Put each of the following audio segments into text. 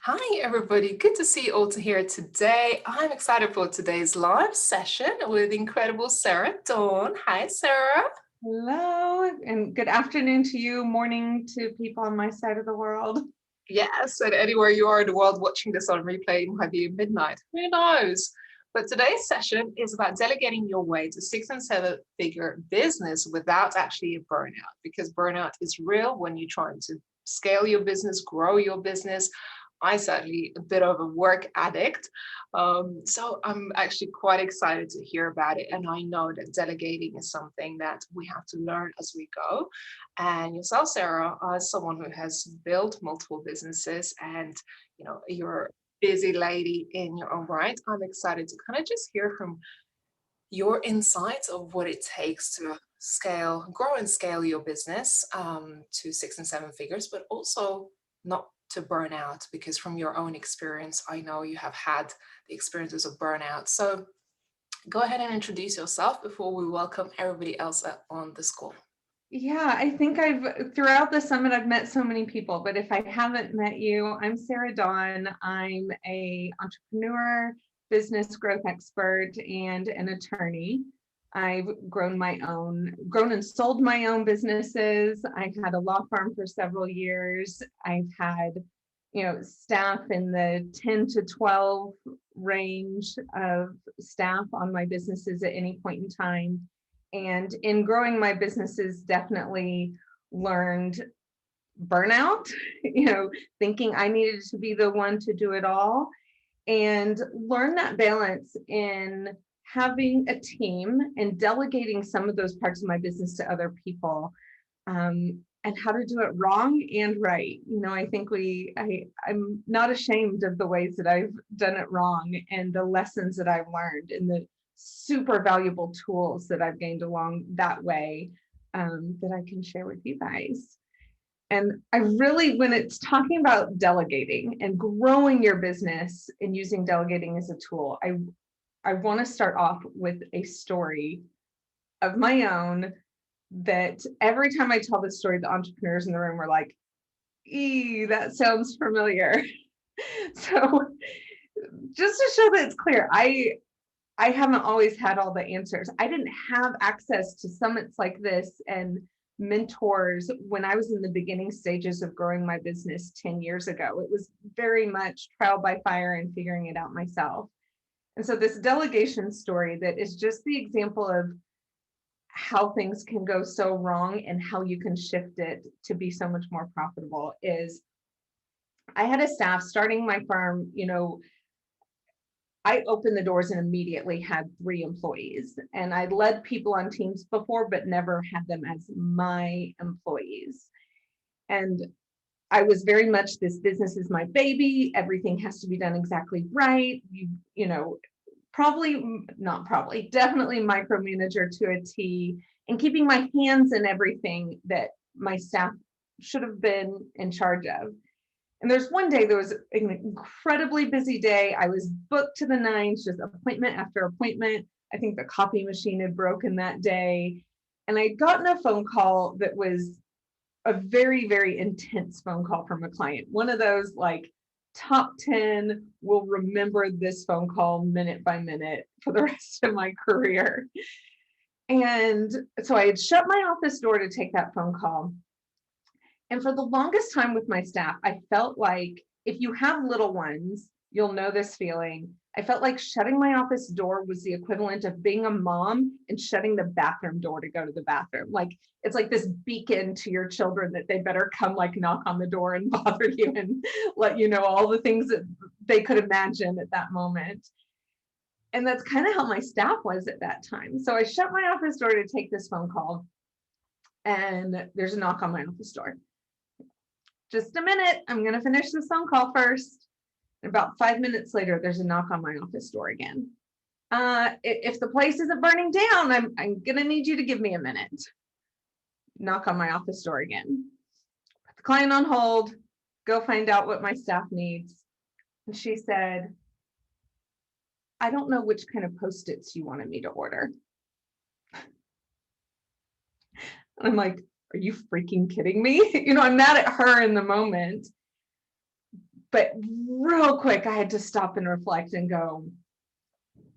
Hi, everybody. Good to see you all here today. I'm excited for today's live session with incredible Sarah Dawn. Hi, Sarah. Hello, and good afternoon to you, morning to people on my side of the world. Yes, and anywhere you are in the world watching this on replay, it might be midnight. Who knows? But today's session is about delegating your way to 6 and 7 figure business without actually a burnout, because burnout is real when you're trying to scale your business, grow your business. I certainly a bit of a work addict. So I'm actually quite excited to hear about it. And I know that delegating is something that we have to learn as we go. And yourself, Sarah, as someone who has built multiple businesses and you're a busy lady in your own right, I'm excited to kind of just hear from your insights of what it takes to grow and scale your business to 6 and 7 figures, but also not to burn out, because from your own experience, I know you have had the experiences of burnout. So go ahead and introduce yourself before we welcome everybody else on this call. Yeah, I think throughout the summit, I've met so many people, but if I haven't met you, I'm Sarah Dawn. I'm a entrepreneur, business growth expert, and an attorney. I've grown and sold my own businesses. I had a law firm for several years. I've had, staff in the 10 to 12 range of staff on my businesses at any point in time. And in growing my businesses, definitely learned burnout, thinking I needed to be the one to do it all, and learn that balance in having a team and delegating some of those parts of my business to other people, and how to do it wrong and right. I think I'm not ashamed of the ways that I've done it wrong and the lessons that I've learned and the super valuable tools that I've gained along that way, that I can share with you guys. And I really, when it's talking about delegating and growing your business and using delegating as a tool, I want to start off with a story of my own that every time I tell this story, the entrepreneurs in the room are like, that sounds familiar. So just to show that it's clear, I haven't always had all the answers. I didn't have access to summits like this and mentors when I was in the beginning stages of growing my business 10 years ago. It was very much trial by fire and figuring it out myself. And so this delegation story that is just the example of how things can go so wrong and how you can shift it to be so much more profitable is I had a staff starting my firm. I opened the doors and immediately had 3 employees, and I led people on teams before, but never had them as my employees. And I was very much, this business is my baby. Everything has to be done exactly right. Definitely micromanager to a T, and keeping my hands in everything that my staff should have been in charge of. And there's one day, there was an incredibly busy day. I was booked to the nines, just appointment after appointment. I think the copy machine had broken that day. And I'd gotten a phone call that was a very, very intense phone call from a client. One of those like top 10 will remember this phone call minute by minute for the rest of my career. And so I had shut my office door to take that phone call. And for the longest time with my staff, I felt like, if you have little ones, you'll know this feeling. I felt like shutting my office door was the equivalent of being a mom and shutting the bathroom door to go to the bathroom. Like, it's like this beacon to your children that they better come, like, knock on the door and bother you and let you know all the things that they could imagine at that moment. And that's kind of how my staff was at that time. So I shut my office door to take this phone call, and there's a knock on my office door. Just a minute, I'm going to finish this phone call first. About 5 minutes later, there's a knock on my office door again. If the place isn't burning down, I'm going to need you to give me a minute. Knock on my office door again. Put the client on hold, go find out what my staff needs. And she said, I don't know which kind of Post-its you wanted me to order. And I'm like, are you freaking kidding me? I'm mad at her in the moment. But real quick, I had to stop and reflect and go,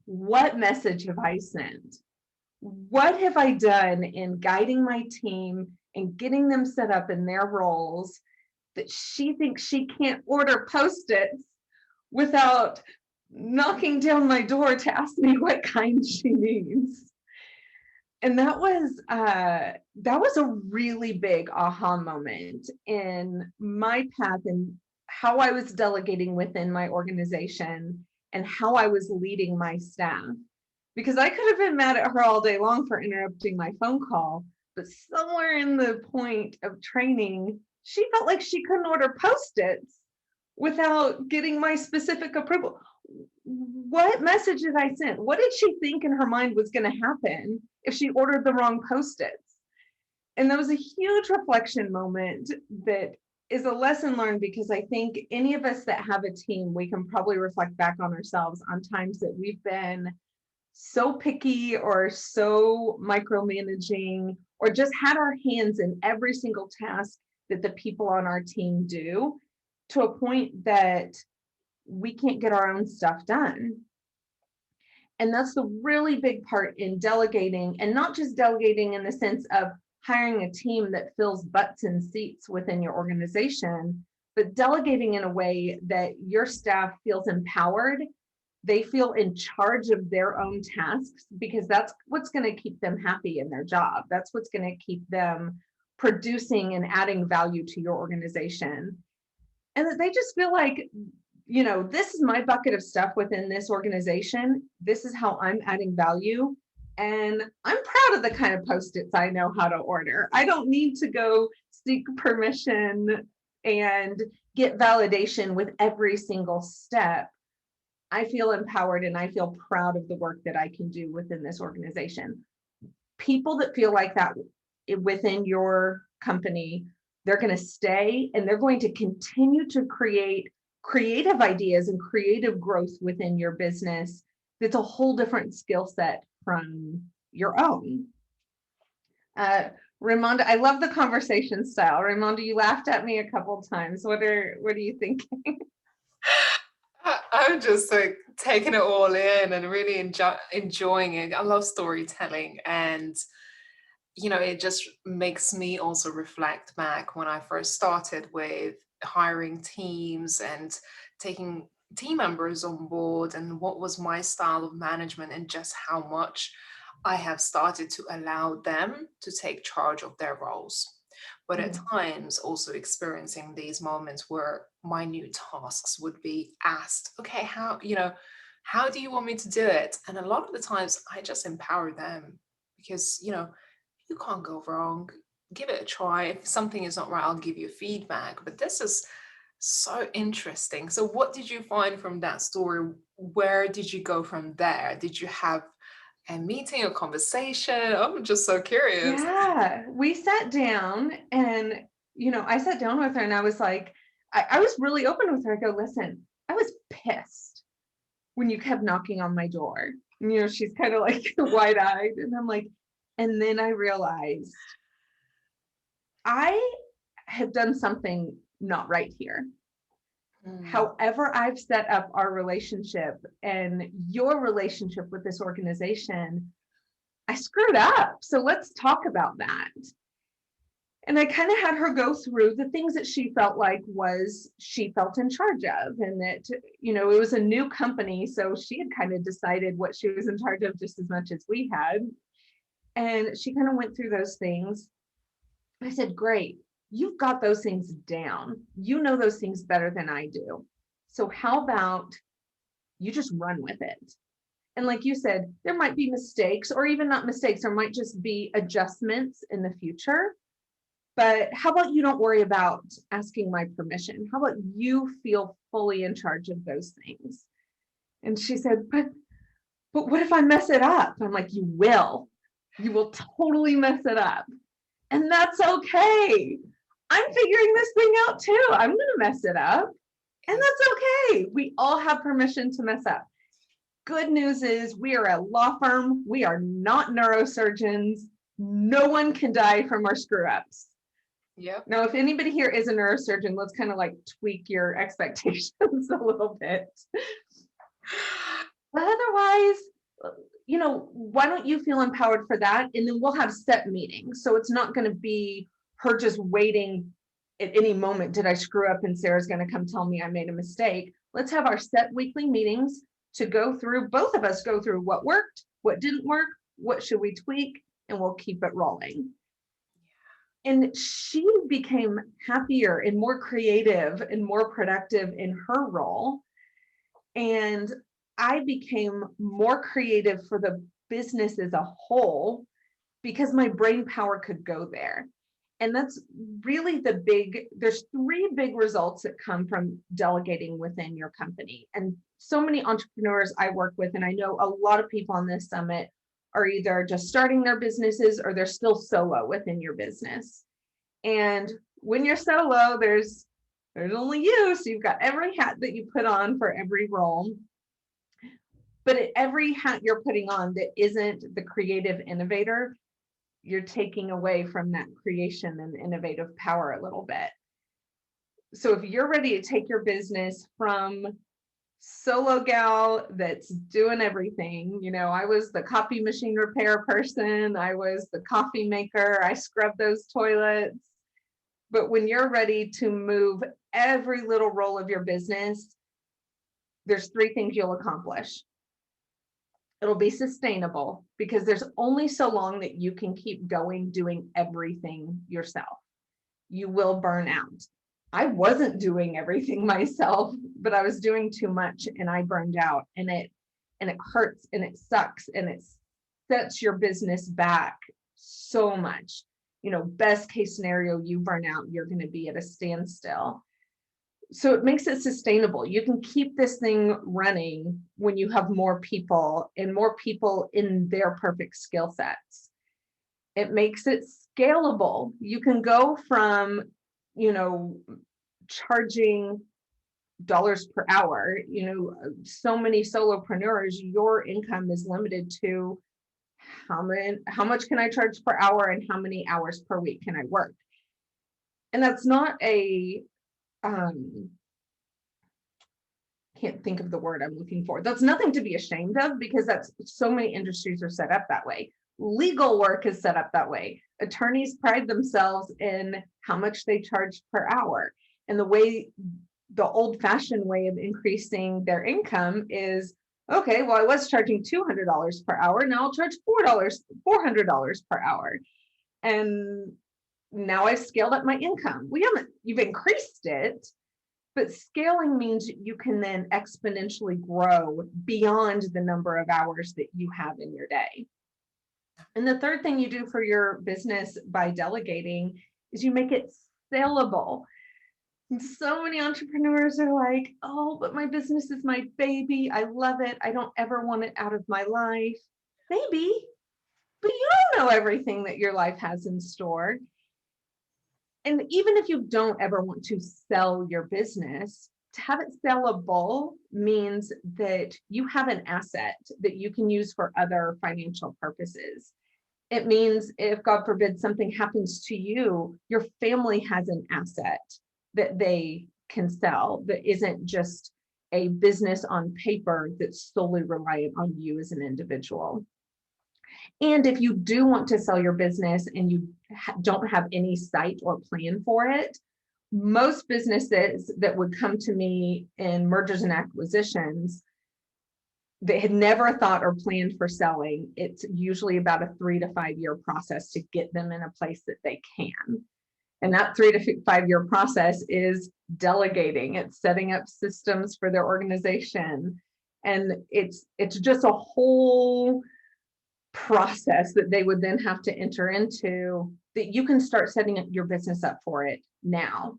what message have I sent? What have I done in guiding my team and getting them set up in their roles that she thinks she can't order Post-its without knocking down my door to ask me what kind she needs? And that was a really big aha moment in my path and how I was delegating within my organization and how I was leading my staff. Because I could have been mad at her all day long for interrupting my phone call, but somewhere in the point of training, she felt like she couldn't order Post-its without getting my specific approval. What message did I send? What did she think in her mind was going to happen if she ordered the wrong Post-its? And that was a huge reflection moment that is a lesson learned, because I think any of us that have a team, we can probably reflect back on ourselves on times that we've been so picky or so micromanaging, or just had our hands in every single task that the people on our team do, to a point that we can't get our own stuff done. And that's the really big part in delegating, and not just delegating in the sense of hiring a team that fills butts and seats within your organization, but delegating in a way that your staff feels empowered. They feel in charge of their own tasks, because that's what's going to keep them happy in their job. That's what's going to keep them producing and adding value to your organization. And that they just feel like, this is my bucket of stuff within this organization. This is how I'm adding value. And I'm proud of the kind of Post-its I know how to order. I don't need to go seek permission and get validation with every single step. I feel empowered and I feel proud of the work that I can do within this organization. People that feel like that within your company, they're going to stay and they're going to continue to create creative ideas and creative growth within your business. That's a whole different skill set from your own. Raimonda, I love the conversation style. Raimonda, you laughed at me a couple times. What are you thinking? I'm just like taking it all in and really enjoying it. I love storytelling, and it just makes me also reflect back when I first started with hiring teams and taking team members on board, and what was my style of management, and just how much I have started to allow them to take charge of their roles. But at times also experiencing these moments where minute tasks would be asked, okay, how do you want me to do it? And a lot of the times I just empower them, because you can't go wrong. Give it a try. If something is not right, I'll give you feedback. But this is so interesting. So what did you find from that story? Where did you go from there? Did you have a meeting, a conversation? I'm just so curious. Yeah, we sat down and, I sat down with her and I was like, I was really open with her. I go, listen, I was pissed when you kept knocking on my door. And, she's kind of like wide-eyed. And I'm like, and then I realized I have done something not right here. However, I've set up our relationship and your relationship with this organization, I screwed up. So let's talk about that. And I kind of had her go through the things that she felt like she felt in charge of, and that, it was a new company. So she had kind of decided what she was in charge of just as much as we had. And she kind of went through those things. I said, great. You've got those things down. You know those things better than I do. So how about you just run with it? And like you said, there might be mistakes, or even not mistakes. There might just be adjustments in the future. But how about you don't worry about asking my permission? How about you feel fully in charge of those things? And she said, but what if I mess it up? I'm like, you will totally mess it up. And that's okay. I'm figuring this thing out too. I'm going to mess it up. And that's okay. We all have permission to mess up. Good news is we are a law firm. We are not neurosurgeons. No one can die from our screw ups. Yep. Now, if anybody here is a neurosurgeon, let's kind of like tweak your expectations a little bit. But otherwise, why don't you feel empowered for that? And then we'll have set meetings. So it's not going to be her just waiting at any moment. Did I screw up? And Sarah's going to come tell me I made a mistake. Let's have our set weekly meetings to go through, both of us go through what worked, what didn't work, what should we tweak, and we'll keep it rolling. And she became happier and more creative and more productive in her role. And I became more creative for the business as a whole because my brain power could go there. And that's really there's 3 big results that come from delegating within your company. And so many entrepreneurs I work with, and I know a lot of people on this summit are either just starting their businesses or they're still solo within your business. And when you're solo, there's only you. So you've got every hat that you put on for every role. But at every hat you're putting on that isn't the creative innovator, you're taking away from that creation and innovative power a little bit. So if you're ready to take your business from solo gal that's doing everything, I was the copy machine repair person, I was the coffee maker, I scrubbed those toilets. But when you're ready to move every little role of your business, there's 3 things you'll accomplish. It'll be sustainable because there's only so long that you can keep going doing everything yourself. You will burn out. I wasn't doing everything myself, but I was doing too much and I burned out, and it hurts and it sucks and it sets your business back so much. Best case scenario, you burn out, you're going to be at a standstill. So it makes it sustainable. You can keep this thing running when you have more people and more people in their perfect skill sets. It makes it scalable. You can go from, charging dollars per hour. So many solopreneurs, your income is limited to how much can I charge per hour and how many hours per week can I work? And that's not can't think of the word I'm looking for. That's nothing to be ashamed of because that's so many industries are set up that way. Legal work is set up that way. Attorneys pride themselves in how much they charge per hour. And the old-fashioned way of increasing their income is, okay, well, I was charging $200 per hour. Now I'll charge $400 per hour. And now I've scaled up my income. You've increased it, but scaling means you can then exponentially grow beyond the number of hours that you have in your day. And the third thing you do for your business by delegating is you make it saleable. And so many entrepreneurs are like, oh, but my business is my baby. I love it. I don't ever want it out of my life. Maybe, but you don't know everything that your life has in store. And even if you don't ever want to sell your business, to have it sellable means that you have an asset that you can use for other financial purposes. It means if, God forbid, something happens to you, your family has an asset that they can sell that isn't just a business on paper that's solely reliant on you as an individual. And if you do want to sell your business and you don't have any site or plan for it, most businesses that would come to me in mergers and acquisitions, they had never thought or planned for selling. It's usually about a 3 to 5 year process to get them in a place that they can. And that 3 to 5 year process is delegating. It's setting up systems for their organization. And it's just a whole process that they would then have to enter into that you can start setting your business up for it now.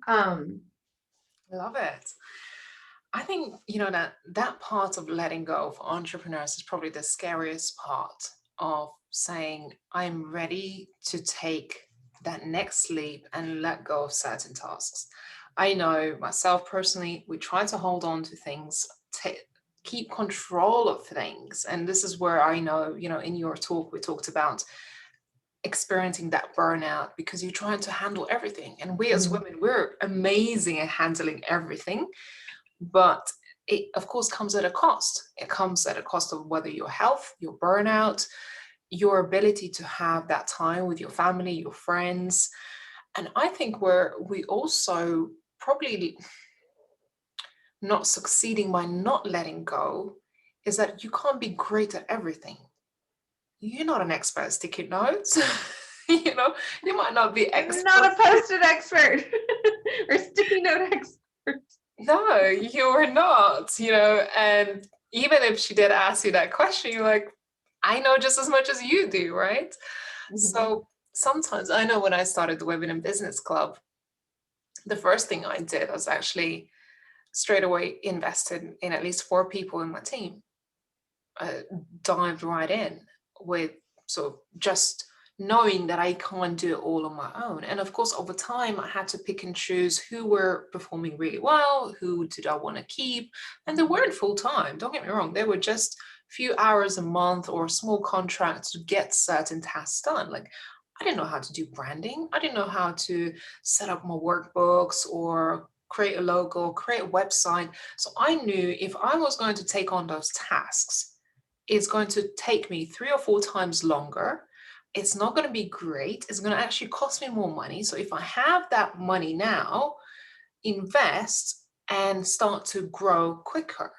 Love it. I think, that part of letting go for entrepreneurs is probably the scariest part of saying, I'm ready to take that next leap and let go of certain tasks. I know myself personally, we try to hold on to things, keep control of things. And this is where I know, in your talk, we talked about experiencing that burnout because you're trying to handle everything. And we as Mhm. women, we're amazing at handling everything, but it of course comes at a cost. It comes at a cost of whether your health, your burnout, your ability to have that time with your family, your friends. And I think where we also probably not succeeding by not letting go is that you can't be great at everything. You're not an expert at sticky notes. You might not be I'm expert. not a post-it expert or sticky note expert. No, you're not, and even if she did ask you that question, you're like, I know just as much as you do, right? Mhm. So sometimes I know when I started the Women in Business Club, the first thing I did was actually straight away invested in at least 4 people in my team. Dived right in with sort of just knowing that I can't do it all on my own. And of course, over time, I had to pick and choose who were performing really well, who did I want to keep. And they weren't full time, don't get me wrong. They were just a few hours a month or small contracts to get certain tasks done. Like, I didn't know how to do branding. I didn't know how to set up my workbooks or create a logo, create a website. So I knew if I was going to take on those tasks, it's going to take me 3 or 4 times longer. It's not going to be great. It's going to actually cost me more money. So if I have that money now, invest and start to grow quicker.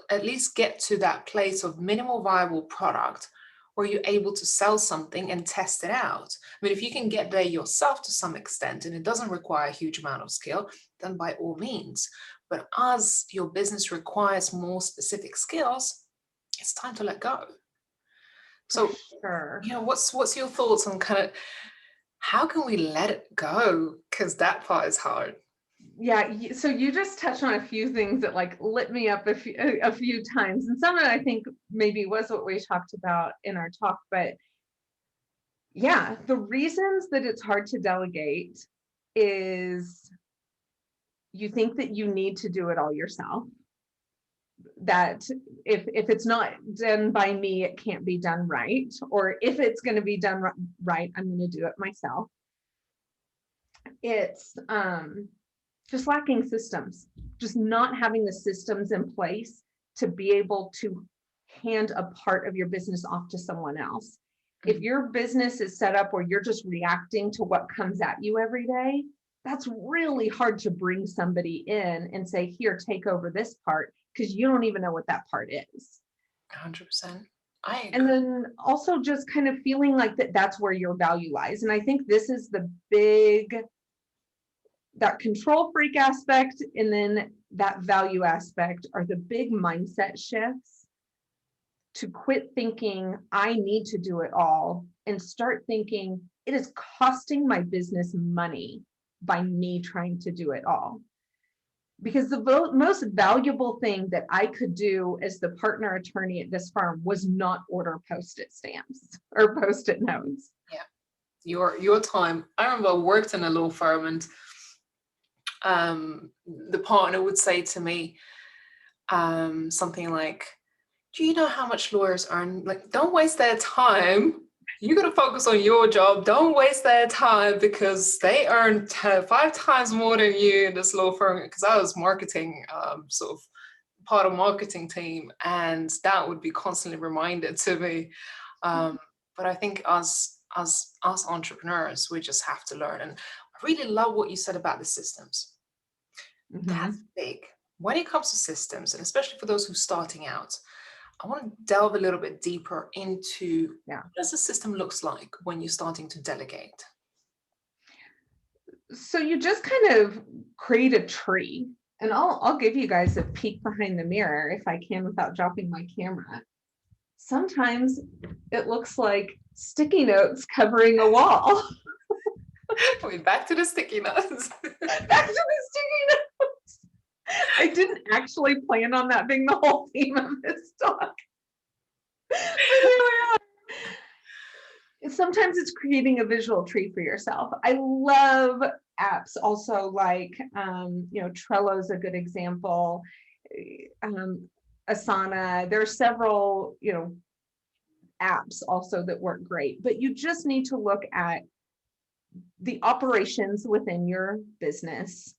At least get to that place of minimal viable product where you're able to sell something and test it out. I mean, if you can get there yourself to some extent and it doesn't require a huge amount of skill, then by all means. But as your business requires more specific skills, it's time to let go. For So, sure. what's your thoughts on kind of how can we let it go? Because that part is hard. Yeah, so you just touched on a few things that like lit me up a few times, and some of it I think maybe was what we talked about in our talk. But yeah, the reasons that it's hard to delegate is you think that you need to do it all yourself, that if it's not done by me, it can't be done right, or if it's going to be done right, I'm going to do it myself. It's just lacking systems, just not having the systems in place to be able to hand a part of your business off to someone else. If your business is set up where you're just reacting to what comes at you every day, that's really hard to bring somebody in and say, here, take over this part, because you don't even know what that part is. 100%. I And agree. then also just kind of feeling like that's where your value lies. And I think this is the big, that control freak aspect and then that value aspect are the big mindset shifts to quit thinking I need to do it all and start thinking it is costing my business money by me trying to do it all. Because the most valuable thing that I could do as the partner attorney at this firm was not order post-it stamps or post-it notes. Yeah. Your time. I remember I worked in a law firm and the partner would say to me something like, do you know how much lawyers earn? Like, don't waste their time. You got to focus on your job. Don't waste their time because they earn 5 times more than you in this law firm. Because I was marketing, sort of part of marketing team, and that would be constantly reminded to me. But I think as entrepreneurs, we just have to learn. And I really love what you said about the systems. That's big. When it comes to systems, and especially for those who are starting out, I want to delve a little bit deeper into what does the system looks like when you're starting to delegate? So you just kind of create a tree, and I'll give you guys a peek behind the mirror if I can without dropping my camera. Sometimes it looks like sticky notes covering a wall. We're back to the sticky notes. Back to the sticky notes. I didn't actually plan on that being the whole theme of this talk. But here we are. Sometimes it's creating a visual tree for yourself. I love apps also like, Trello is a good example. Asana, there are several, apps also that work great, but you just need to look at the operations within your business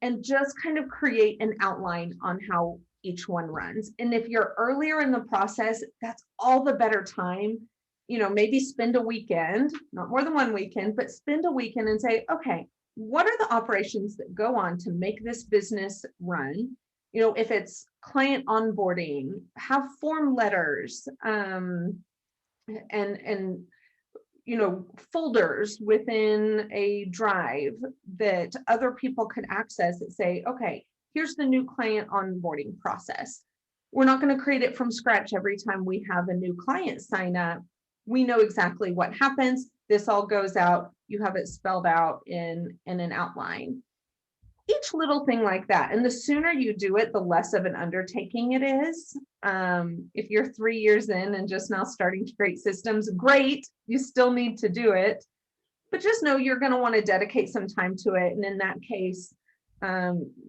and just kind of create an outline on how each one runs. And if you're earlier in the process, that's all the better time. Maybe spend a weekend, not more than one weekend, but spend a weekend and say, okay, what are the operations that go on to make this business run? If it's client onboarding, have form letters, and folders within a drive that other people could access that say, okay, here's the new client onboarding process. We're not going to create it from scratch every time we have a new client sign up. We know exactly what happens. This all goes out. You have it spelled out in an outline. Each little thing like that. And the sooner you do it, the less of an undertaking it is. If you're 3 years in and just now starting to create systems, great, you still need to do it. But just know you're going to want to dedicate some time to it. And in that case,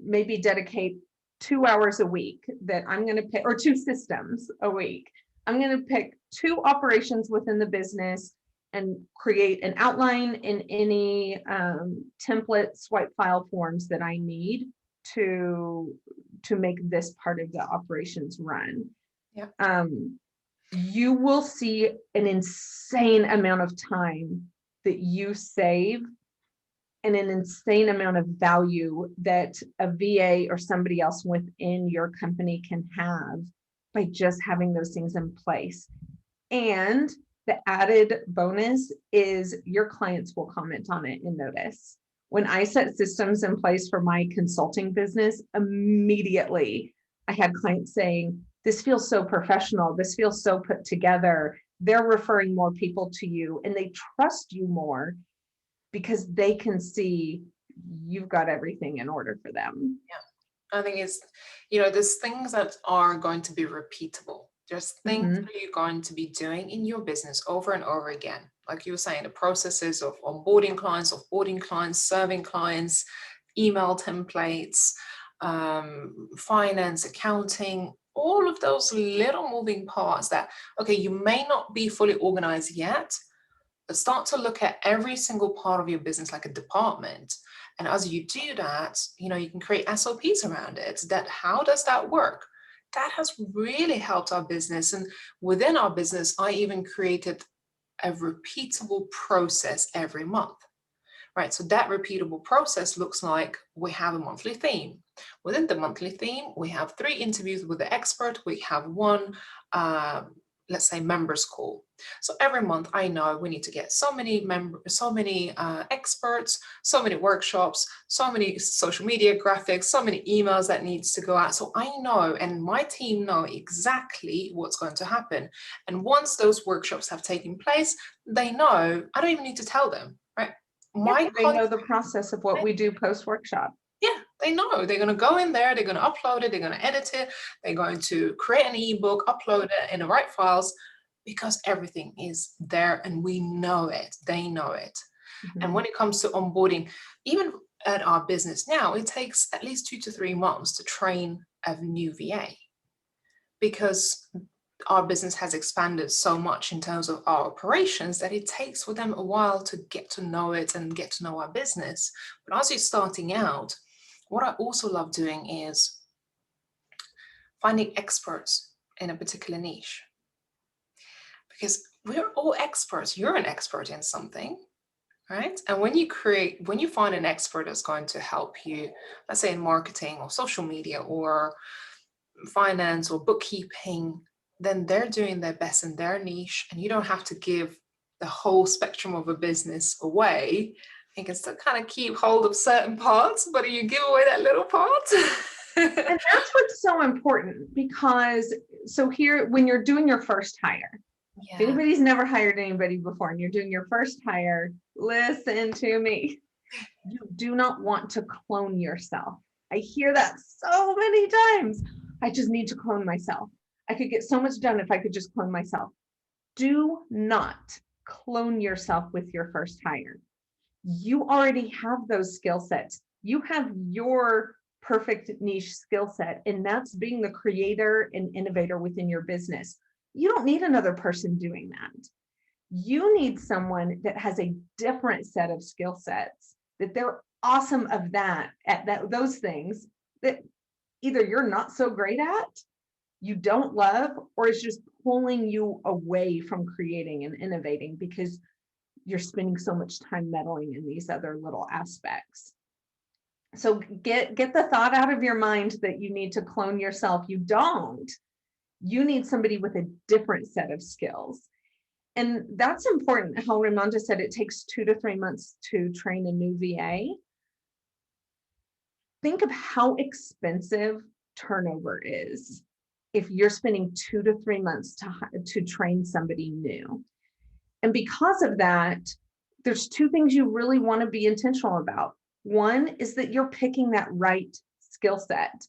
maybe dedicate 2 hours a week that I'm going to pick, or 2 systems a week. I'm going to pick 2 operations within the business and create an outline in any template swipe file forms that I need to make this part of the operations run. Yeah. You will see an insane amount of time that you save and an insane amount of value that a VA or somebody else within your company can have by just having those things in place. And the added bonus is your clients will comment on it and notice. When I set systems in place for my consulting business, immediately I had clients saying, this feels so professional. This feels so put together. They're referring more people to you and they trust you more because they can see you've got everything in order for them. Yeah. I think it's, there's things that are going to be repeatable. There's things that you're going to be doing in your business over and over again. Like you were saying, the processes of onboarding clients, offboarding clients, serving clients, email templates, finance, accounting, all of those little moving parts that, okay, you may not be fully organized yet, but start to look at every single part of your business like a department. And as you do that, you can create SOPs around it. How does that work? That has really helped our business. And within our business, I even created a repeatable process every month, right? So that repeatable process looks like we have a monthly theme. Within the monthly theme, we have 3 interviews with the expert. We have 1, let's say, members call. So every month I know we need to get so many experts, so many workshops, so many social media graphics, so many emails that needs to go out. So I know, and my team know exactly what's going to happen. And once those workshops have taken place, they know, I don't even need to tell them, right? They know the process of what we do post-workshop. Yeah, they know. They're going to go in there, they're going to upload it, they're going to edit it, they're going to create an ebook, upload it in the right files, because everything is there and we know it. They know it. And when it comes to onboarding, even at our business now, it takes at least 2 to 3 months to train a new VA, because our business has expanded so much in terms of our operations that it takes for them a while to get to know it and get to know our business. But as you're starting out, what I also love doing is finding experts in a particular niche. Because we're all experts. You're an expert in something, right? And when you find an expert that's going to help you, let's say in marketing or social media or finance or bookkeeping, then they're doing their best in their niche, and you don't have to give the whole spectrum of a business away. You can still kind of keep hold of certain parts, but you give away that little part. And that's what's so important, because so here, when you're doing your first hire, if anybody's never hired anybody before and you're doing your first hire, listen to me. You do not want to clone yourself. I hear that so many times. I just need to clone myself. I could get so much done if I could just clone myself. Do not clone yourself with your first hire. You already have those skill sets. You have your perfect niche skill set, and that's being the creator and innovator within your business. You don't need another person doing that. You need someone that has a different set of skill sets, that they're awesome of that, at those things that either you're not so great at, you don't love, or it's just pulling you away from creating and innovating because you're spending so much time meddling in these other little aspects. So get the thought out of your mind that you need to clone yourself. You don't. You need somebody with a different set of skills. And that's important. How Raimonda said it takes 2 to 3 months to train a new VA. Think of how expensive turnover is if you're spending 2 to 3 months to train somebody new. And because of that, there's 2 things you really want to be intentional about. One is that you're picking that right skill set,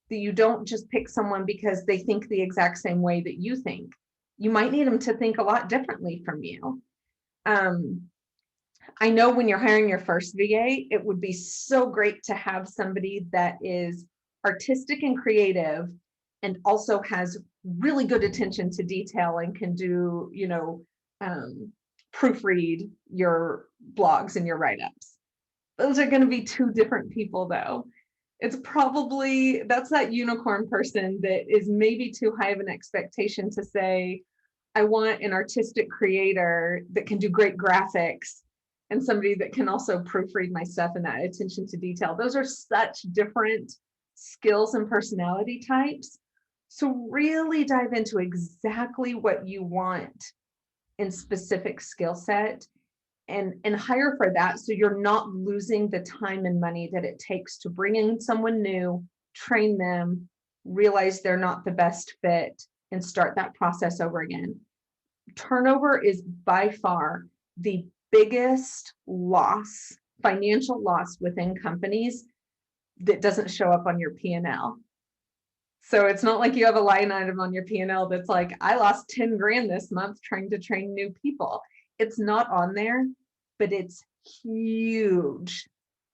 that you don't just pick someone because they think the exact same way that you think. You might need them to think a lot differently from you. I know when you're hiring your first VA, it would be so great to have somebody that is artistic and creative and also has really good attention to detail and can do, proofread your blogs and your write-ups. Those are going to be 2 different people though. That's that unicorn person that is maybe too high of an expectation to say, I want an artistic creator that can do great graphics and somebody that can also proofread my stuff and that attention to detail. Those are such different skills and personality types. So really dive into exactly what you want in specific skill set and hire for that, so you're not losing the time and money that it takes to bring in someone new, train them, realize they're not the best fit, and start that process over again. Turnover is by far the biggest loss, financial loss within companies that doesn't show up on your P&L. So it's not like you have a line item on your P&L that's like, I lost 10 grand this month trying to train new people. It's not on there, but it's huge,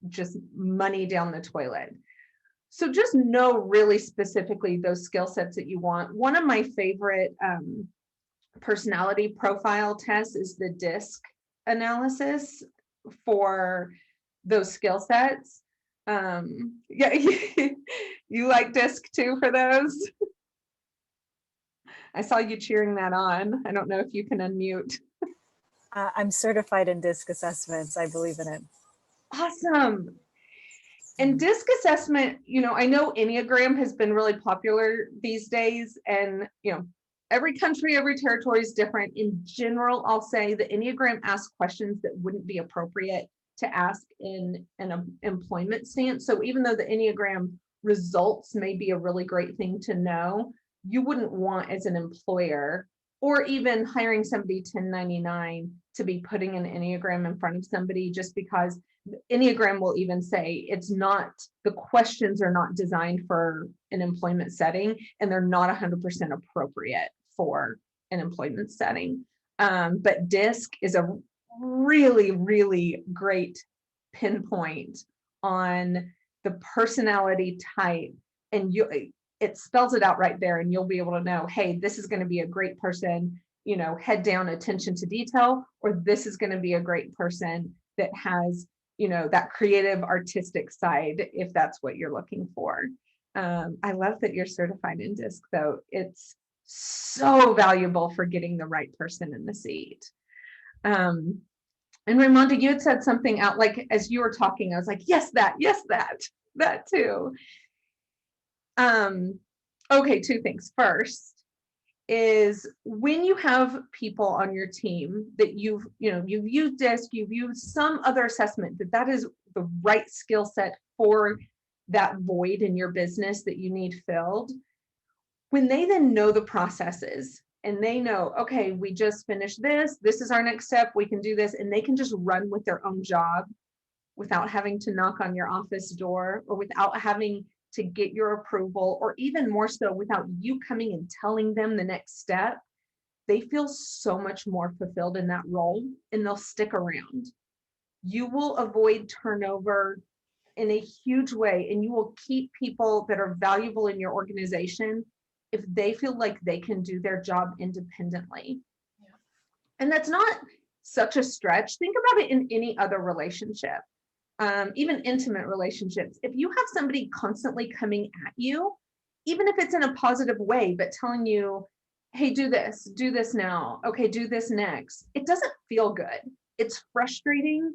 just money down the toilet. So just know really specifically those skill sets that you want. One of my favorite personality profile tests is the DISC analysis for those skill sets. Yeah, you like DISC too for those? I saw you cheering that on. I don't know if you can unmute. I'm certified in DISC assessments. I believe in it. Awesome. And DISC assessment, I know Enneagram has been really popular these days, and every country, every territory is different. In general, I'll say the Enneagram asks questions that wouldn't be appropriate to ask in an employment stance. So even though the Enneagram results may be a really great thing to know, you wouldn't want as an employer or even hiring somebody 1099 to be putting an Enneagram in front of somebody, just because Enneagram will even say the questions are not designed for an employment setting, and they're not 100% appropriate for an employment setting. But DISC is a really, really great pinpoint on the personality type, and it spells it out right there, and you'll be able to know, hey, this is going to be a great person, head down, attention to detail, or this is going to be a great person that has that creative artistic side, if that's what you're looking for. I love that you're certified in DISC though. It's so valuable for getting the right person in the seat. And Raimonda, you had said something out, like as you were talking, I was like, yes, that too. Okay, 2 things. First is when you have people on your team that you've used DISC, you've used some other assessment, that is the right skill set for that void in your business that you need filled. When they then know the processes and they know, okay, we just finished this is our next step, we can do this, and they can just run with their own job without having to knock on your office door, or without having to get your approval, or even more so without you coming and telling them the next step, they feel so much more fulfilled in that role, and they'll stick around. You will avoid turnover in a huge way, and you will keep people that are valuable in your organization if they feel like they can do their job independently. Yeah. And that's not such a stretch. Think about it in any other relationship, even intimate relationships. If you have somebody constantly coming at you, even if it's in a positive way, but telling you, hey, do this now. Okay, do this next. It doesn't feel good. It's frustrating.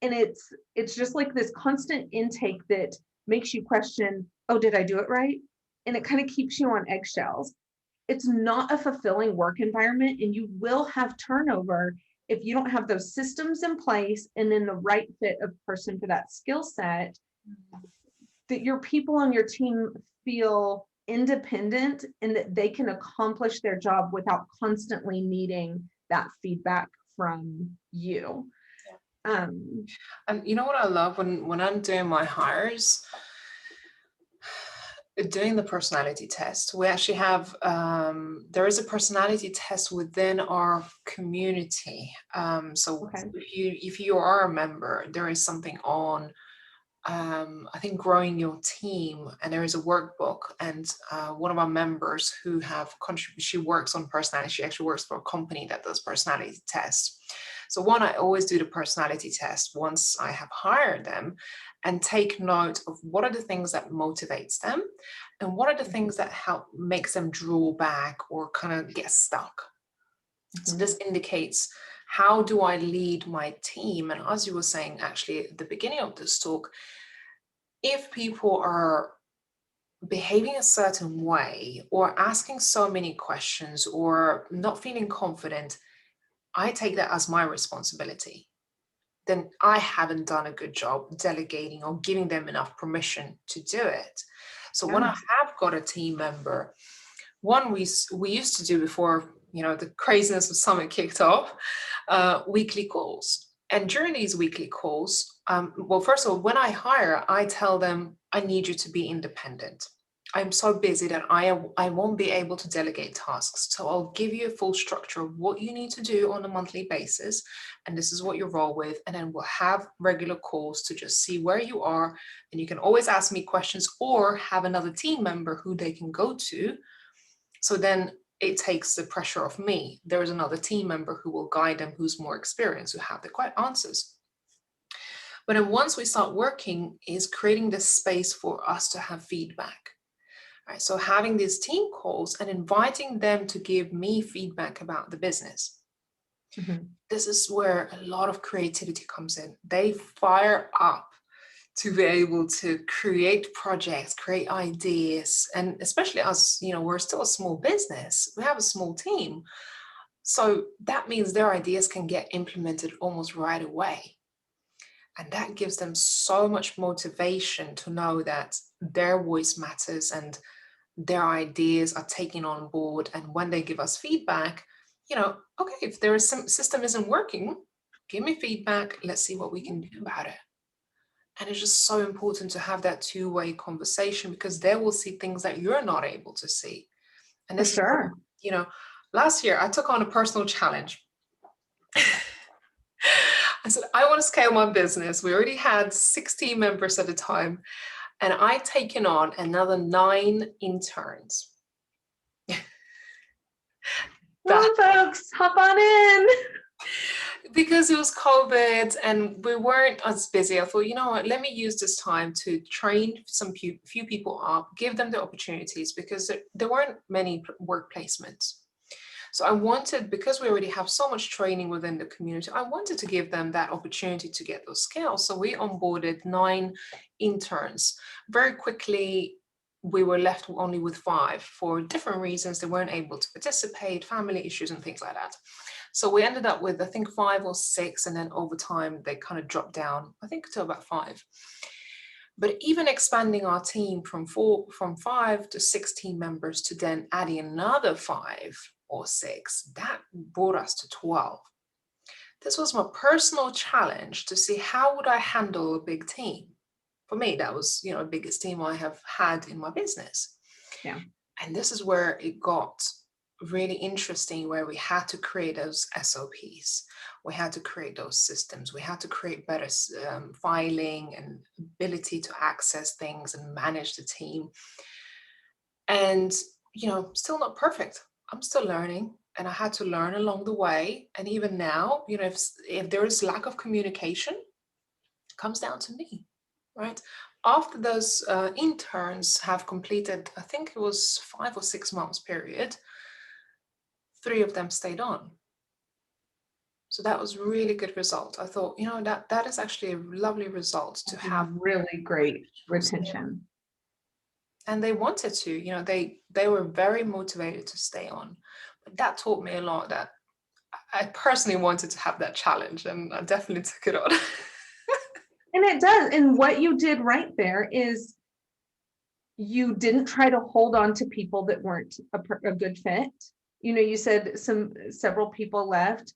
And it's just like this constant intake that makes you question, oh, did I do it right? And it kind of keeps you on eggshells. It's not a fulfilling work environment, and you will have turnover if you don't have those systems in place and then the right fit of person for that skill set, that your people on your team feel independent and that they can accomplish their job without constantly needing that feedback from you. And you know what I love when I'm doing my hires, doing the personality test. We actually have there is a personality test within our community. So Okay. if you are a member, there is something on I think growing your team, and there is a workbook, and one of our members who have contributed, she works on personality, she actually works for a company that does personality tests. So one, I always do the personality test once I have hired them and take note of what are the things that motivates them and what are the things that help makes them draw back or kind of get stuck. So this indicates, how do I lead my team? And as you were saying, actually, at the beginning of this talk, if people are behaving a certain way or asking so many questions or not feeling confident, I take that as my responsibility. Then I haven't done a good job delegating or giving them enough permission to do it. So when I have got a team member, one we used to do before, the craziness of summer kicked off, weekly calls. And during these weekly calls, well, first of all, when I hire, I tell them, I need you to be independent. I'm so busy that I won't be able to delegate tasks. So I'll give you a full structure of what you need to do on a monthly basis. And this is what you roll with. And then we'll have regular calls to just see where you are. And you can always ask me questions or have another team member who they can go to. So then it takes the pressure off me. There is another team member who will guide them, who's more experienced, who have the correct answers. But then once we start working, is creating this space for us to have feedback. Right, so having these team calls and inviting them to give me feedback about the business. This is where a lot of creativity comes in. They fire up to be able to create projects, create ideas. And especially us, we're still a small business. We have a small team. So that means their ideas can get implemented almost right away. And that gives them so much motivation to know that their voice matters and their ideas are taken on board. And when they give us feedback, okay, if there is some system isn't working, give me feedback. Let's see what we can do about it. And it's just so important to have that two-way conversation, because they will see things that you're not able to see. And this is where, last year I took on a personal challenge. I said, I want to scale my business. We already had 16 members at the time. And I'd taken on another 9 interns. Come on, folks, hop on in. Because it was COVID and we weren't as busy, I thought, you know what, let me use this time to train few people up, give them the opportunities, because there weren't many work placements. So I wanted, because we already have so much training within the community, I wanted to give them that opportunity to get those skills. So we onboarded 9 interns. Very quickly, we were left only with 5 for different reasons. They weren't able to participate, family issues and things like that. So we ended up with, I think, 5 or 6, and then over time, they kind of dropped down, I think, to about 5. But even expanding our team from 5 to 16 members to then adding another 5 or 6, that brought us to 12. This was my personal challenge to see how would I handle a big team. For me, that was, the biggest team I have had in my business. Yeah. And this is where it got really interesting, where we had to create those SOPs. We had to create those systems. We had to create better filing and ability to access things and manage the team. And, still not perfect. I'm still learning, and I had to learn along the way. And even now, if there is lack of communication, it comes down to me, right? After those interns have completed, I think it was 5 or 6 months period, 3 of them stayed on. So that was really good result. I thought, that is actually a lovely result to have. Really great retention. And they wanted to, they were very motivated to stay on. But that taught me a lot, that I personally wanted to have that challenge, and I definitely took it on. And it does. And what you did right there is you didn't try to hold on to people that weren't a good fit. You said several people left.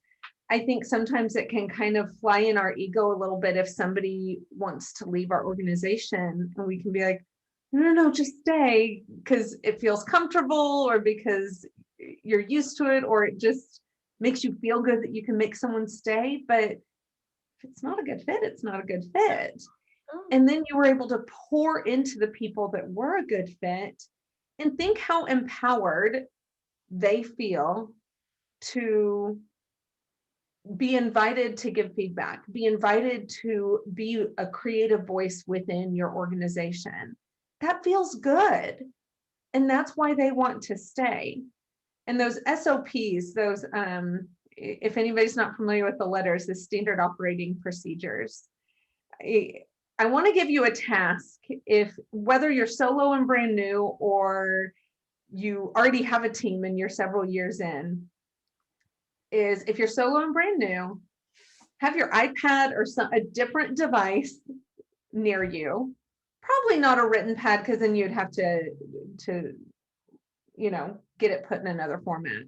I think sometimes it can kind of fly in our ego a little bit if somebody wants to leave our organization, and we can be like, no, just stay because it feels comfortable, or because you're used to it, or it just makes you feel good that you can make someone stay. But if it's not a good fit, it's not a good fit. And then you were able to pour into the people that were a good fit, and think how empowered they feel to be invited to give feedback, be invited to be a creative voice within your organization. That feels good. And that's why they want to stay. And those SOPs, those, if anybody's not familiar with the letters, the standard operating procedures, I want to give you a task. Whether you're solo and brand new, or you already have a team and you're several years in, is if you're solo and brand new, have your iPad or a different device near you. Probably not a written pad, because then you'd have to get it put in another format.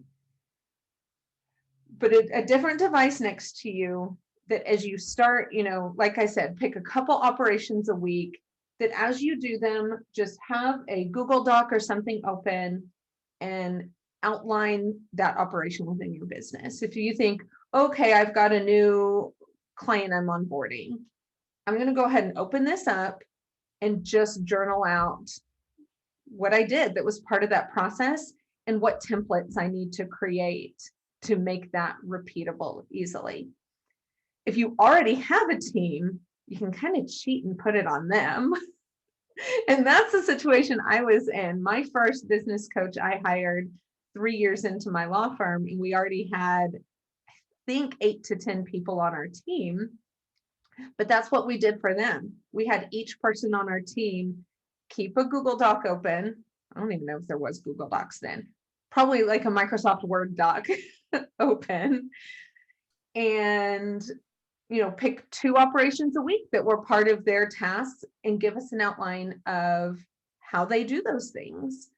But a different device next to you, that as you start, like I said, pick a couple operations a week, that as you do them, just have a Google Doc or something open and outline that operation within your business. If you think, okay, I've got a new client I'm onboarding, I'm going to go ahead and open this up and just journal out what I did that was part of that process, and what templates I need to create to make that repeatable easily. If you already have a team, you can kind of cheat and put it on them. And that's the situation I was in. My first business coach I hired 3 years into my law firm, and we already had, I think, 8 to 10 people on our team. But that's what we did for them. We had each person on our team keep a Google Doc open. I don't even know if there was Google Docs then. Probably like a Microsoft Word doc open. And pick 2 operations a week that were part of their tasks, and give us an outline of how they do those things.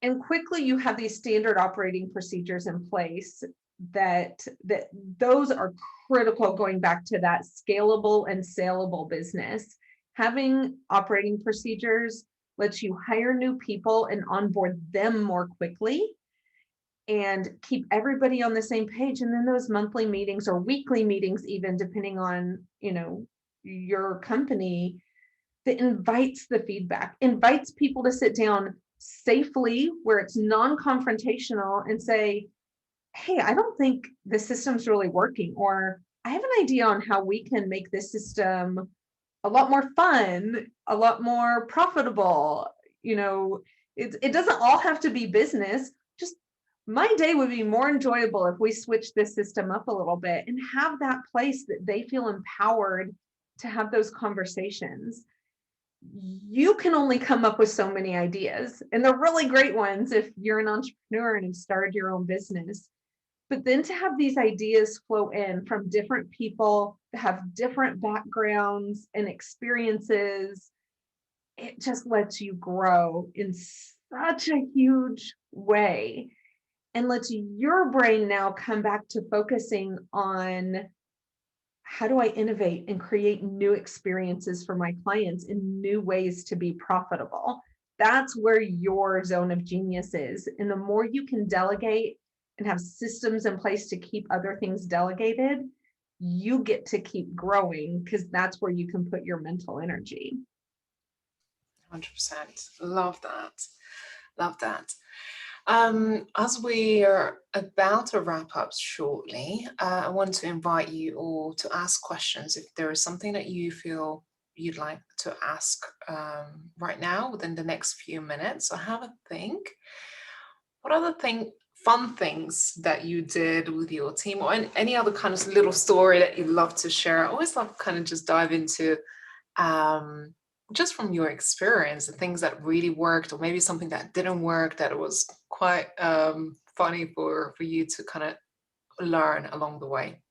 And quickly you have these standard operating procedures in place that those are critical, going back to that scalable and saleable business. Having operating procedures lets you hire new people and onboard them more quickly, and keep everybody on the same page. And then those monthly meetings or weekly meetings, even depending on, your company, that invites the feedback, invites people to sit down safely where it's non-confrontational and say, hey, I don't think the system's really working, or I have an idea on how we can make this system a lot more fun, a lot more profitable. It doesn't all have to be business. Just my day would be more enjoyable if we switch this system up a little bit, and have that place that they feel empowered to have those conversations. You can only come up with so many ideas, and they're really great ones if you're an entrepreneur and have started your own business. But then to have these ideas flow in from different people that have different backgrounds and experiences, it just lets you grow in such a huge way, and lets your brain now come back to focusing on, how do I innovate and create new experiences for my clients in new ways to be profitable? That's where your zone of genius is. And the more you can delegate and have systems in place to keep other things delegated, you get to keep growing, because that's where you can put your mental energy. 100%. Love that. Love that. As we are about to wrap up shortly, I want to invite you all to ask questions if there is something that you feel you'd like to ask right now within the next few minutes. So have a think. What other fun things that you did with your team, or any other kind of little story that you'd love to share? I always love kind of just dive into just from your experience, the things that really worked, or maybe something that didn't work that was quite funny for you to kind of learn along the way.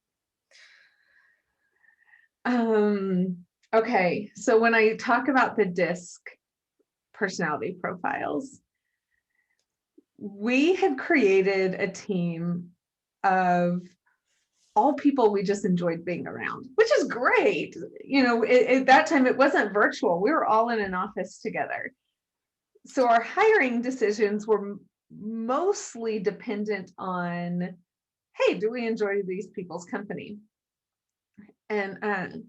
Okay, so when I talk about the DISC personality profiles, we had created a team of all people we just enjoyed being around, which is great. You know, at that time it wasn't virtual. We were all in an office together. So our hiring decisions were mostly dependent on, hey, do we enjoy these people's company? And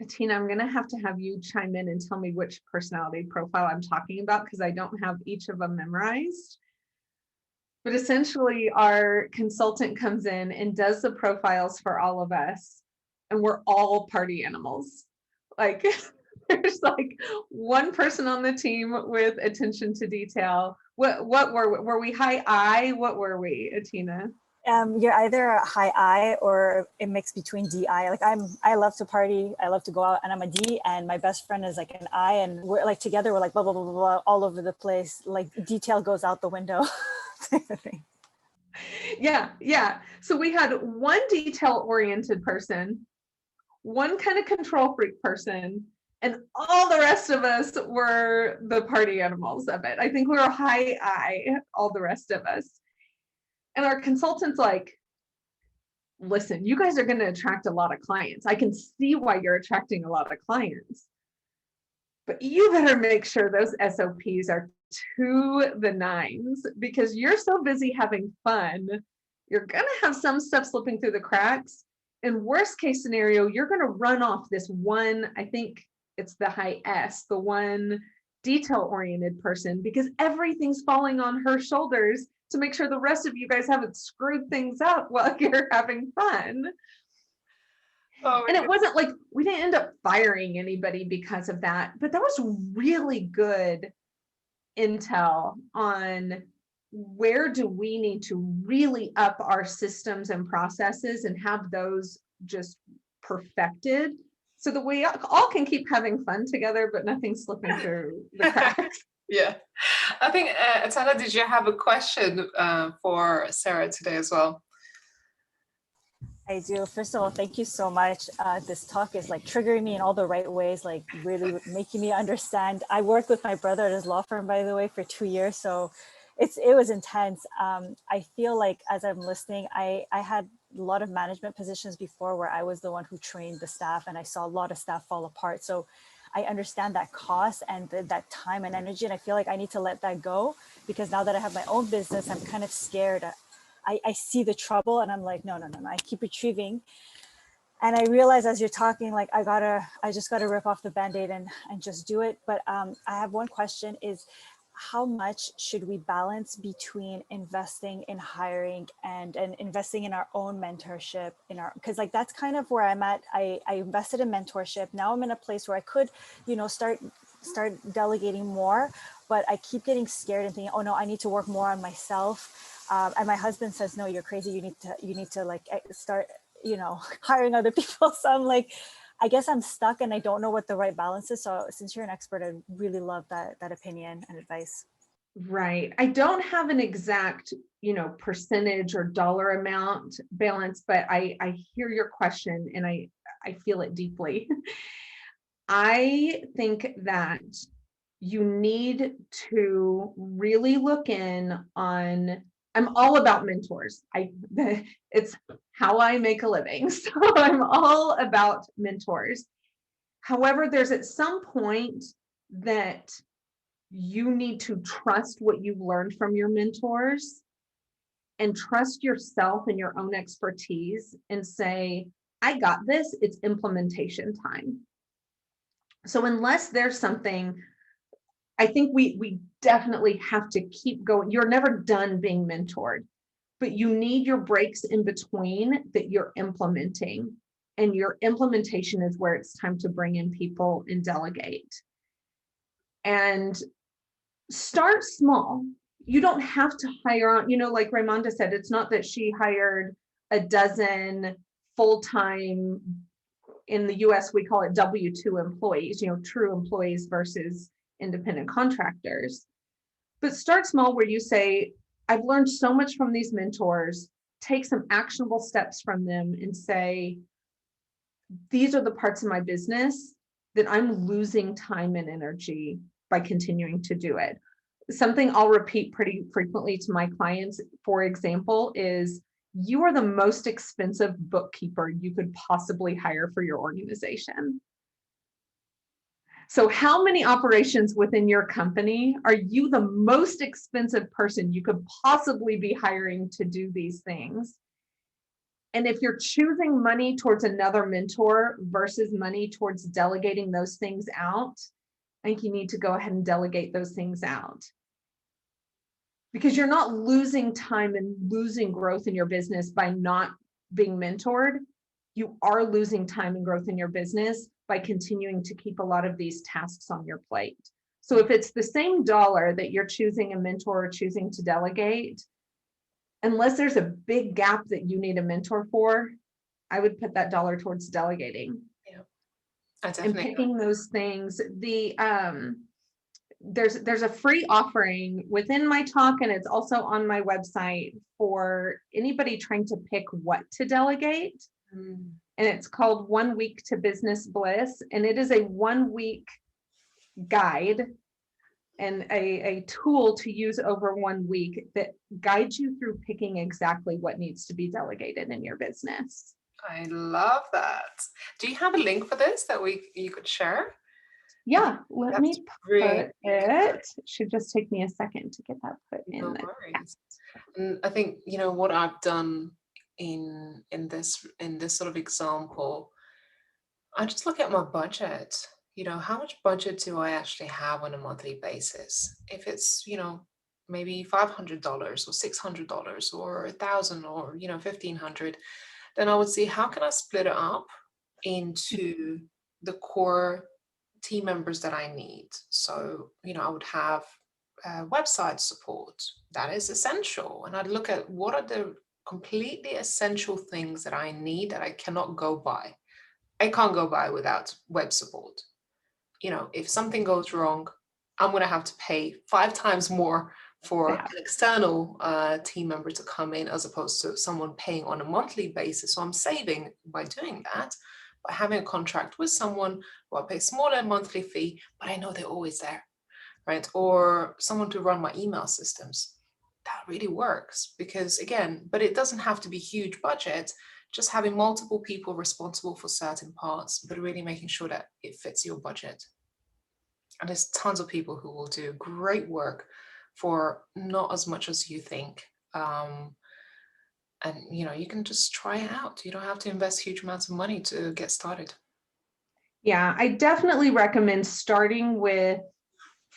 Tina, I'm going to have you chime in and tell me which personality profile I'm talking about, because I don't have each of them memorized. But essentially, our consultant comes in and does the profiles for all of us, and we're all party animals. Like, there's like one person on the team with attention to detail. What were we high I? What were we, Atina? You're either a high I or a mix between DI. Like I love to party, I love to go out, and I'm a D, and my best friend is like an I, and we're like together, we're like blah blah blah blah, blah all over the place. Like detail goes out the window. Type of thing. Yeah. So we had one detail-oriented person, one kind of control freak person, and all the rest of us were the party animals of it. I think we were high I, all the rest of us. And our consultant's like, listen, you guys are going to attract a lot of clients. I can see why you're attracting a lot of clients. But you better make sure those SOPs are to the nines, because you're so busy having fun. You're going to have some stuff slipping through the cracks. In worst case scenario, you're going to run off this one, I think it's the high S, the one detail-oriented person, because everything's falling on her shoulders to make sure the rest of you guys haven't screwed things up while you're having fun. Oh, and it wasn't like we didn't end up firing anybody because of that, but that was really good intel on where do we need to really up our systems and processes and have those just perfected so that we all can keep having fun together, but nothing's slipping through the cracks. Yeah, I think, Atana, did you have a question for Sarah today as well? I do. First of all, thank you so much. This talk is like triggering me in all the right ways, like really making me understand. I worked with my brother at his law firm, by the way, for 2 years. So it was intense. I feel like as I'm listening, I had a lot of management positions before where I was the one who trained the staff, and I saw a lot of staff fall apart. So I understand that cost and that time and energy. And I feel like I need to let that go, because now that I have my own business, I'm kind of scared. I see the trouble and I'm like, no. I keep retrieving. And I realize as you're talking, like, I just gotta rip off the Band-Aid and just do it. But I have one question is, how much should we balance between investing in hiring and investing in our own mentorship because like that's kind of where I'm at. I invested in mentorship. Now I'm in a place where I could, start delegating more, but I keep getting scared and thinking, oh no, I need to work more on myself. And my husband says, no, you're crazy. You need to like start, hiring other people. So I'm like, I guess I'm stuck and I don't know what the right balance is. So since you're an expert, I'd really love that opinion and advice. Right. I don't have an exact, percentage or dollar amount balance, but I hear your question and I feel it deeply. I think that you need to really look in on, I'm all about mentors. It's how I make a living. So I'm all about mentors. However, there's at some point that you need to trust what you've learned from your mentors and trust yourself and your own expertise and say, I got this, it's implementation time. So unless there's something I think we definitely have to keep going. You're never done being mentored, but you need your breaks in between that you're implementing. And your implementation is where it's time to bring in people and delegate. And start small. You don't have to hire on, like Raimonda said, it's not that she hired a dozen full-time, in the US, we call it W-2 employees, true employees versus independent contractors. But start small where you say, I've learned so much from these mentors, take some actionable steps from them and say, these are the parts of my business that I'm losing time and energy by continuing to do it. Something I'll repeat pretty frequently to my clients, for example, is you are the most expensive bookkeeper you could possibly hire for your organization. So how many operations within your company are you the most expensive person you could possibly be hiring to do these things? And if you're choosing money towards another mentor versus money towards delegating those things out, I think you need to go ahead and delegate those things out. Because you're not losing time and losing growth in your business by not being mentored. You are losing time and growth in your business by continuing to keep a lot of these tasks on your plate. So if it's the same dollar that you're choosing a mentor or choosing to delegate, unless there's a big gap that you need a mentor for, I would put that dollar towards delegating. Yeah, I definitely. And picking those things. There's a free offering within my talk, and it's also on my website for anybody trying to pick what to delegate. And it's called 1 Week to Business Bliss. And it is a 1 week guide and a tool to use over 1 week that guides you through picking exactly what needs to be delegated in your business. I love that. Do you have a link for this that you could share? Yeah, let me put it. It should just take me a second to get that put in. No worries. And I think, what I've done in this sort of example, I just look at my budget. How much budget do I actually have on a monthly basis? If it's, maybe $500 or $600 or $1,000 or, $1,500, then I would see how can I split it up into the core team members that I need. So, I would have website support. That is essential. And I'd look at what are the completely essential things that I need that I cannot go by. I can't go by without web support. If something goes wrong, I'm going to have to pay 5 times more for an external team member to come in as opposed to someone paying on a monthly basis. So I'm saving by doing that, by having a contract with someone who I pay smaller monthly fee, but I know they're always there, right? Or someone to run my email systems. That really works because but it doesn't have to be huge budget. Just having multiple people responsible for certain parts, but really making sure that it fits your budget. And there's tons of people who will do great work for not as much as you think. And you can just try it out. You don't have to invest huge amounts of money to get started. Yeah, I definitely recommend starting with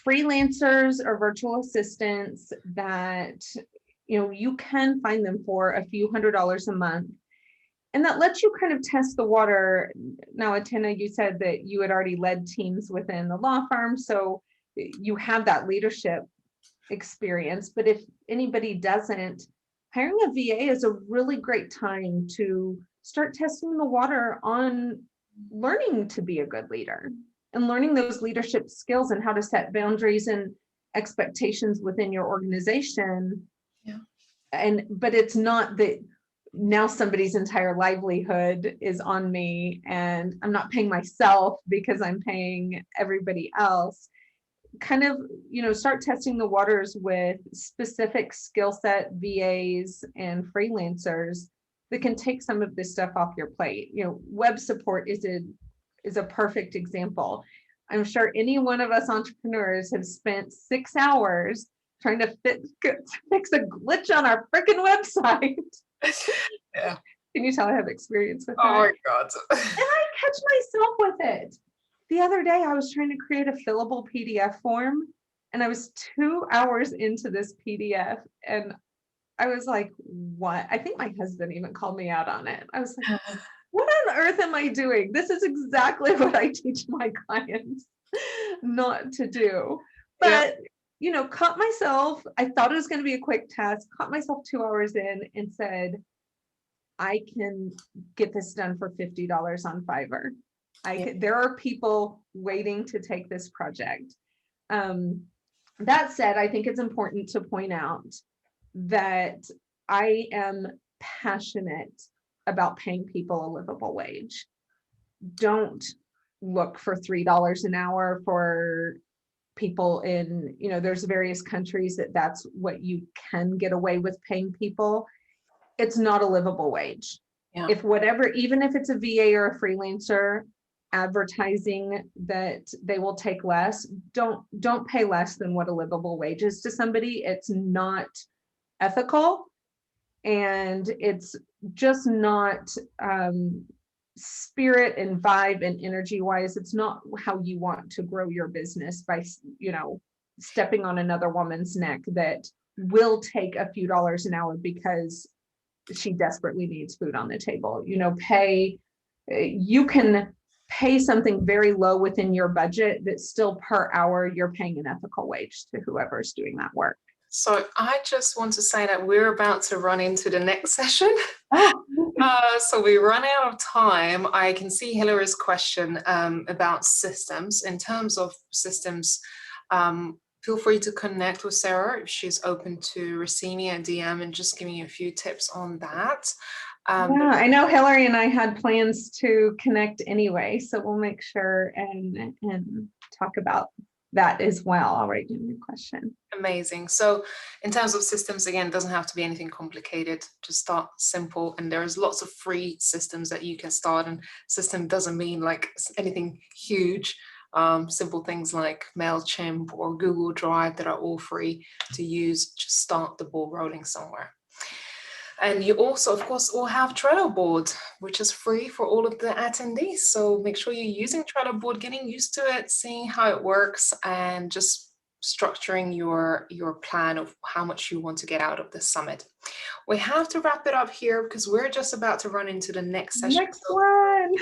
freelancers or virtual assistants that you can find them for a few $100s a month. And that lets you kind of test the water. Now, Atina, you said that you had already led teams within the law firm, so you have that leadership experience. But if anybody doesn't, hiring a VA is a really great time to start testing the water on learning to be a good leader and learning those leadership skills and how to set boundaries and expectations within your organization. Yeah. But it's not that now somebody's entire livelihood is on me and I'm not paying myself because I'm paying everybody else. Kind of, start testing the waters with specific skill set VAs and freelancers that can take some of this stuff off your plate. Web support is a perfect example. I'm sure any one of us entrepreneurs have spent 6 hours trying to fix a glitch on our freaking website. Yeah. Can you tell I have experience with that? Oh my God. And I catch myself with it. The other day, I was trying to create a fillable PDF form And I was 2 hours into this PDF and I was like, what? I think my husband even called me out on it. I was like, what on earth am I doing? This is exactly what I teach my clients not to do. But, caught myself, I thought it was going to be a quick task, caught myself 2 hours in and said, I can get this done for $50 on Fiverr. There are people waiting to take this project. That said, I think it's important to point out that I am passionate about paying people a livable wage. Don't look for $3 an hour for people in, there's various countries that's what you can get away with paying people. It's not a livable wage. Yeah. Even if it's a VA or a freelancer advertising that they will take less, don't pay less than what a livable wage is to somebody. It's not ethical, and it's just not spirit and vibe and energy wise. It's not how you want to grow your business by stepping on another woman's neck that will take a few dollars an hour because she desperately needs food on the table. You can pay something very low within your budget that's still per hour you're paying an ethical wage to whoever's doing that work. So I just want to say that we're about to run into the next session. So we run out of time. I can see Hillary's question about systems. In terms of systems, feel free to connect with Sarah if she's open to receiving a DM and just giving you a few tips on that. I know Hillary and I had plans to connect anyway, so we'll make sure and talk about that as well. I'll write down your question. Amazing. So in terms of systems, again, it doesn't have to be anything complicated. Just start simple, and there's lots of free systems that you can start. And system doesn't mean like anything huge. Simple things like MailChimp or Google Drive that are all free to use. Just start the ball rolling somewhere. And you also, of course, all have Trello board, which is free for all of the attendees. So make sure you're using Trello board, getting used to it, seeing how it works, and just structuring your plan of how much you want to get out of the summit. We have to wrap it up here because we're just about to run into the next session. Next one.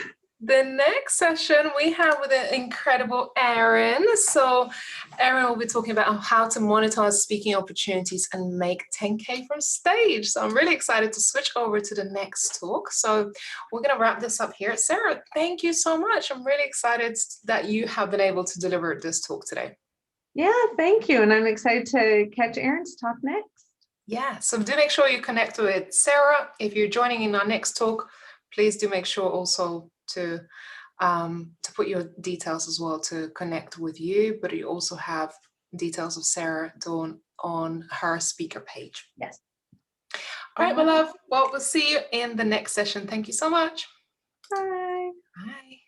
The next session we have with the incredible Erin. So Erin will be talking about how to monetize speaking opportunities and make 10K from stage. So I'm really excited to switch over to the next talk. So we're going to wrap this up here. Sarah, thank you so much. I'm really excited that you have been able to deliver this talk today. Yeah, thank you. And I'm excited to catch Erin's talk next. Yeah, so do make sure you connect with Sarah. If you're joining in our next talk, please do make sure also to put your details as well to connect with you, but you also have details of Sarah on her speaker page. Yes. All right, my love. Well, we'll see you in the next session. Thank you so much. Bye. Bye.